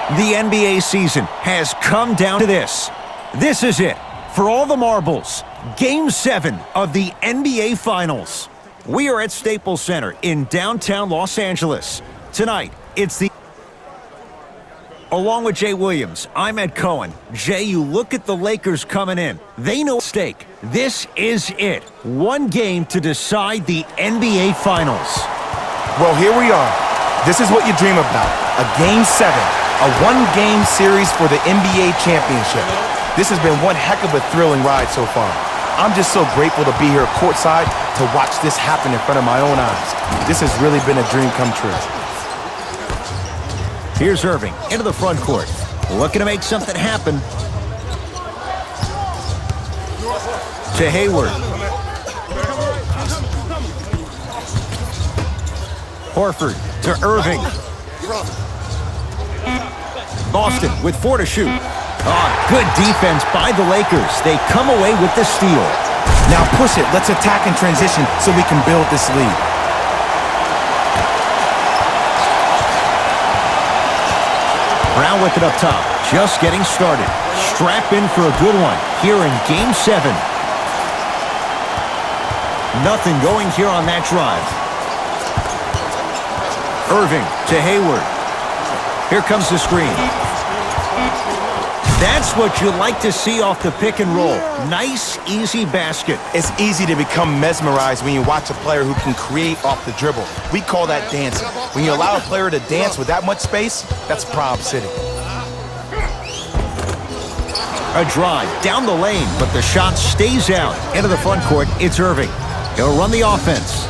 The NBA season has come down to this. This is it. For all the marbles, Game 7 of the NBA Finals. We are at Staples Center in downtown Los Angeles. Tonight, it's the... Along with Jay Williams, I'm Ed Cohen. Jay, you look at the Lakers coming in. They know stake. This is it. One game to decide the NBA Finals. Well, here we are. This is what you dream about. A Game 7. A one-game series for the NBA championship. This has been one heck of a thrilling ride so far. I'm just so grateful to be here courtside to watch this happen in front of my own eyes. This has really been a dream come true. Here's Irving into the front court. Looking to make something happen. To Hayward. Horford to Irving. Boston with 4 to shoot. Good defense by the Lakers. They come away with the steal. Now push it. Let's attack in transition so we can build this lead. Brown with it up top. Just getting started. Strap in for a good one here in Game 7. Nothing going here on that drive. Irving to Hayward. Here comes the screen. That's what you like to see off the pick and roll. Nice, easy basket. It's easy to become mesmerized when you watch a player who can create off the dribble. We call that dancing. When you allow a player to dance with that much space, that's Prob City. A drive down the lane, but the shot stays out. Into the front court, it's Irving. He'll run the offense.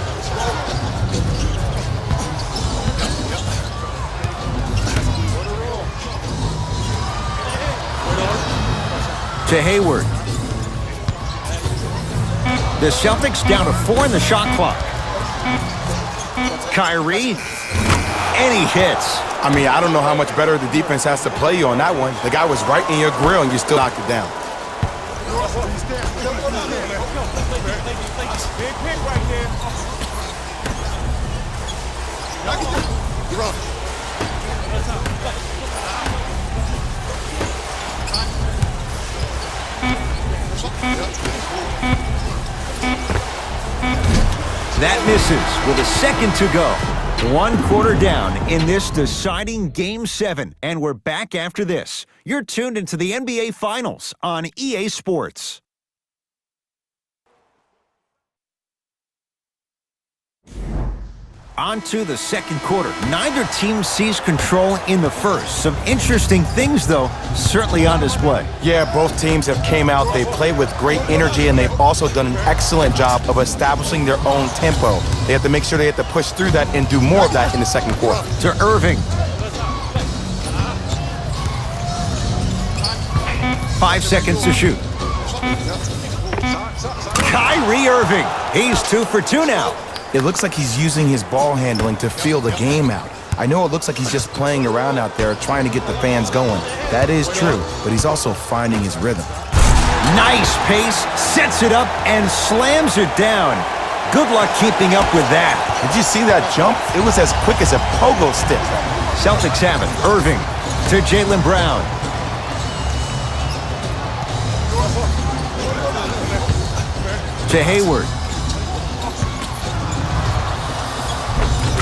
To Hayward. The Celtics down to 4 in the shot clock. Kyrie, and he hits. I mean, I don't know how much better the defense has to play you on that one. The guy was right in your grill and you still knocked it down. That misses with a second to go. 1 quarter down in this deciding Game 7. And we're back after this. You're tuned into the NBA Finals on EA Sports. On to the second quarter. Neither team seized control in the first. Some interesting things, though, certainly on display. Yeah, both teams have came out. They played with great energy, and they've also done an excellent job of establishing their own tempo. They have to make sure they have to push through that and do more of that in the second quarter. To Irving. 5 seconds to shoot. Kyrie Irving. He's 2 for 2 now. It looks like he's using his ball handling to feel the game out. I know it looks like he's just playing around out there trying to get the fans going. That is true, but he's also finding his rhythm. Nice pace, sets it up, and slams it down. Good luck keeping up with that. Did you see that jump? It was as quick as a pogo stick. Celtics have it. Irving to Jaylen Brown. To Hayward.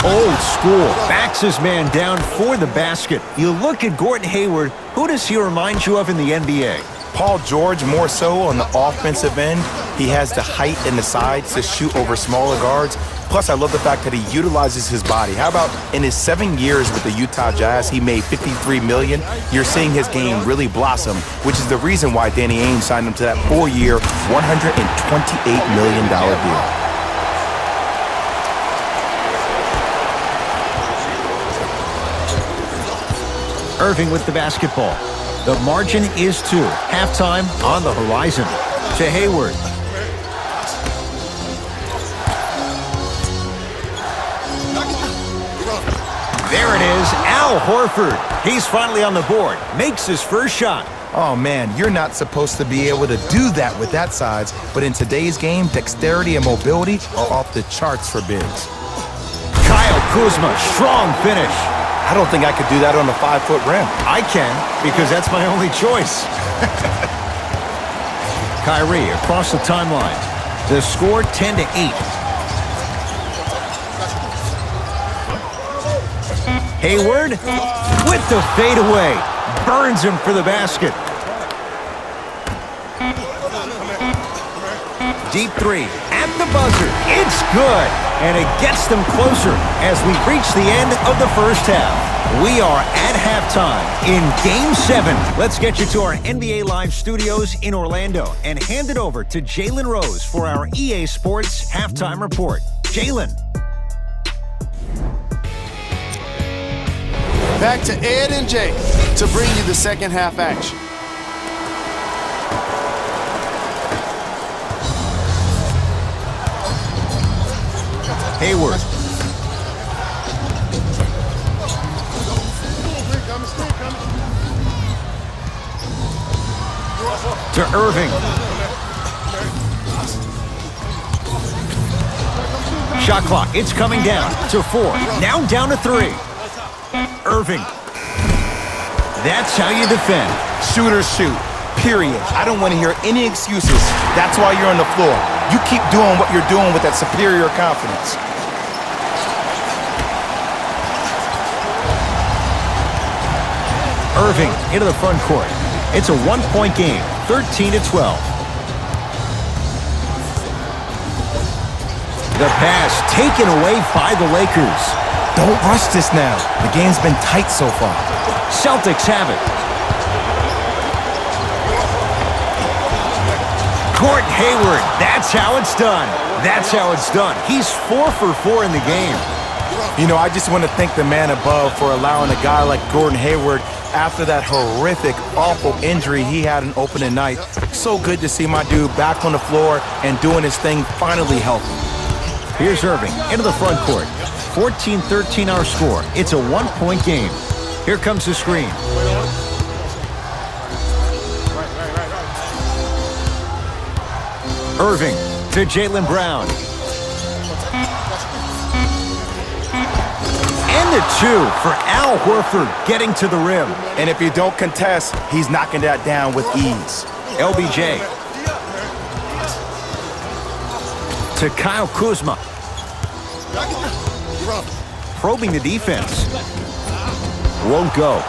Old school. Backs his man down for the basket. You look at Gordon Hayward. Who does he remind you of in the NBA? Paul George more so on the offensive end. He has the height and the size to shoot over smaller guards. Plus, I love the fact that he utilizes his body. How about in his 7 years with the Utah Jazz, he made $53 million. You're seeing his game really blossom, which is the reason why Danny Ainge signed him to that 4-year, $128 million deal. Irving with the basketball. The margin is 2. Halftime on the horizon. To Hayward. There it is, Al Horford. He's finally on the board. Makes his first shot. Oh, man, you're not supposed to be able to do that with that size, but in today's game, dexterity and mobility are off the charts for bigs. Kyle Kuzma, strong finish. I don't think I could do that on a 5-foot rim. I can, because that's my only choice. Kyrie across the timeline. The score 10-8. Hayward with the fadeaway. Burns him for the basket. Deep three at the buzzer. It's good. And it gets them closer as we reach the end of the first half. We are at halftime in Game 7. Let's get you to our NBA Live studios in Orlando and hand it over to Jalen Rose for our EA Sports Halftime Report. Jalen. Back to Ed and Jay to bring you the second half action. Hayward. To Irving. Shot clock, it's coming down to 4. Now down to 3. Irving. That's how you defend. Shooters shoot, period. I don't want to hear any excuses. That's why you're on the floor. You keep doing what you're doing with that superior confidence. Irving into the front court. It's a 1-point game, 13-12. The pass taken away by the Lakers. Don't rush this now. The game's been tight so far. Celtics have it. Gordon Hayward, that's how it's done. That's how it's done. He's 4 for 4 in the game. You know, I just want to thank the man above for allowing a guy like Gordon Hayward after that horrific, awful injury he had in opening night. So good to see my dude back on the floor and doing his thing, finally healthy. Here's Irving into the front court. 14-13 our score. It's a 1-point game. Here comes the screen. Irving to Jaylen Brown. And the 2 for Al Horford getting to the rim. And if you don't contest, he's knocking that down with ease. LBJ. To Kyle Kuzma. Probing the defense. Won't go.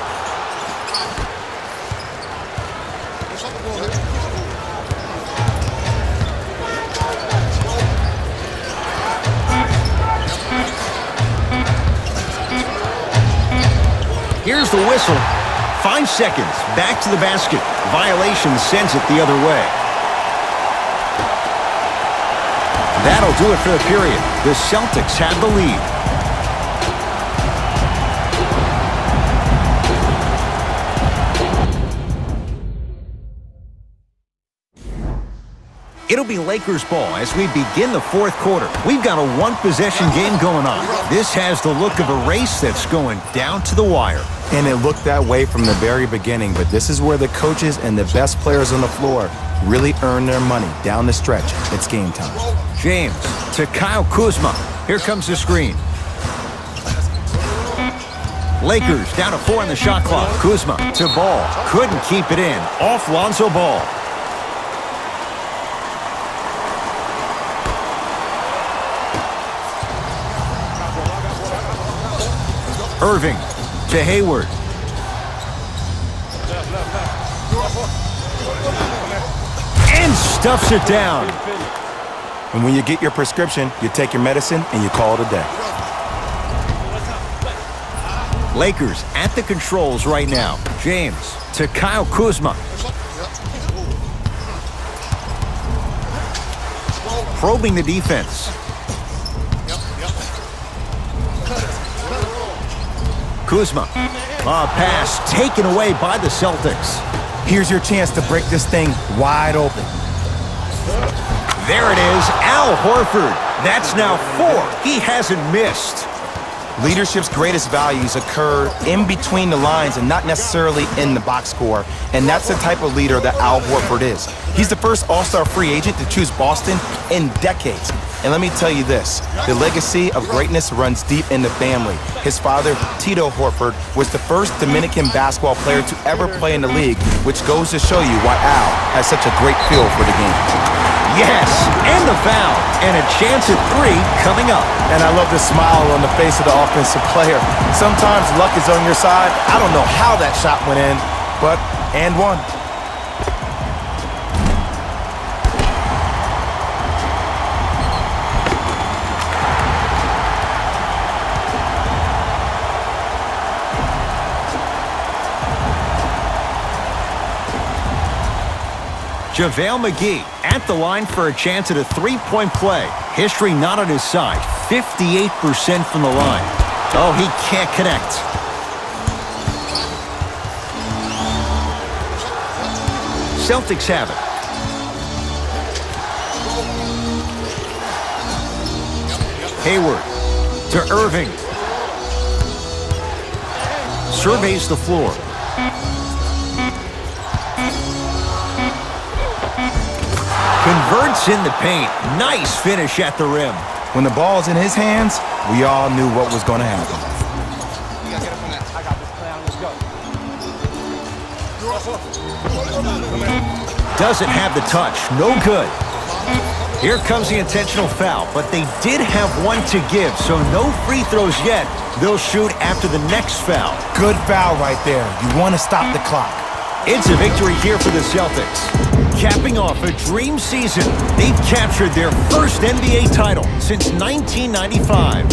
Here's the whistle. 5 seconds. Back to the basket. Violation sends it the other way. That'll do it for the period. The Celtics have the lead. It'll be Lakers ball as we begin the fourth quarter. We've got a one-possession game going on. This has the look of a race that's going down to the wire. And it looked that way from the very beginning, but this is where the coaches and the best players on the floor really earn their money down the stretch. It's game time. James to Kyle Kuzma. Here comes the screen. Lakers down to 4 on the shot clock. Kuzma to Ball. Couldn't keep it in. Off Lonzo Ball. Irving to Hayward. And stuffs it down. And when you get your prescription, you take your medicine and you call it a day. Lakers at the controls right now. James to Kyle Kuzma. Probing the defense. Kuzma. A pass taken away by the Celtics. Here's your chance to break this thing wide open. There it is, Al Horford. That's now 4. He hasn't missed. Leadership's greatest values occur in between the lines and not necessarily in the box score. And that's the type of leader that Al Horford is. He's the first All-Star free agent to choose Boston in decades. And let me tell you this, the legacy of greatness runs deep in the family. His father, Tito Horford, was the first Dominican basketball player to ever play in the league, which goes to show you why Al has such a great feel for the game. Yes, and the foul, and a chance at 3 coming up. And I love the smile on the face of the offensive player. Sometimes luck is on your side. I don't know how that shot went in, but and one. JaVale McGee at the line for a chance at a 3-point play. History not on his side. 58% from the line. Oh, he can't connect. Celtics have it. Hayward to Irving. Surveys the floor. Converts in the paint. Nice finish at the rim. When the ball's in his hands, we all knew what was going to happen. Doesn't have the touch. No good. Here comes the intentional foul, but they did have one to give, so no free throws yet. They'll shoot after the next foul. Good foul right there. You want to stop the clock. It's a victory here for the Celtics. Capping off a dream season, they've captured their first NBA title since 1995.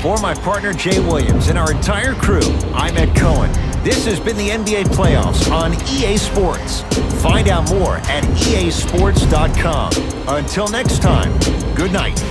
For my partner Jay Williams and our entire crew, I'm Ed Cohen. This has been the NBA Playoffs on EA Sports. Find out more at easports.com. Until next time, good night.